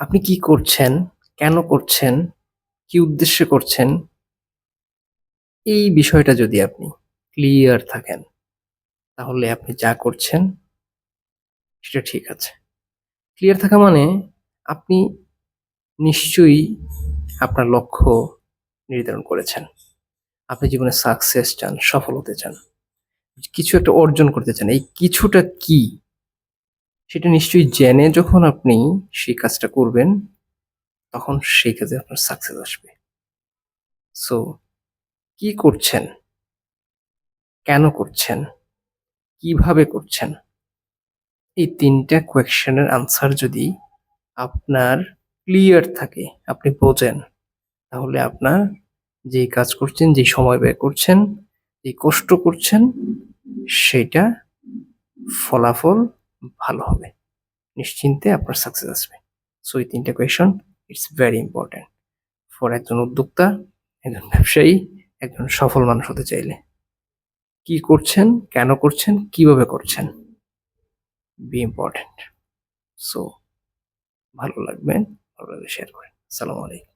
আপনি কি করছেন? কেন করছেন? কি উদ্দেশ্যে করছেন? এই বিষয়টা যদি আপনি ক্লিয়ার থাকেন, তাহলে আপনি যা করছেন সেটা ঠিক আছে। ক্লিয়ার থাকা মানে আপনি নিশ্চয়ই আপনার লক্ষ্য নির্ধারণ করেছেন। আপনি জীবনে সাকসেস চান, সফল হতে চান। কিছু একটা অর্জন করতে চান। এই কিছুটা কি? সেটা নিশ্চয়ই জেনে যখন আপনি সেই কাজটা করবেন, তখন সেই কাজে আপনার সাকসেস আসবে। সো কি করছেন? কেন করছেন? কিভাবে করছেন? এই ৩ টা কোয়েশ্চেনের আনসার যদি আপনার ক্লিয়ার থাকে, আপনি বোঝেন, তাহলে আপনার যেই কাজ করছেন, যেই সময় ব্যয় করছেন, যেই কষ্ট করছেন, সেইটা ফলাফল ভালো হবে। নিশ্চিন্তে আপনার সাকসেস আসবে। সো এই ৩ টা question it's very important for একজন উদ্যোক্তা, একজন ব্যবসায়ী, একজন সফল মানুষ হতে চাইলে। কি করছেন? কেন করছেন? কিভাবে করছেন? B important. সো ভালো লাগলে শেয়ার করেন। আসসালামু আলাইকুম।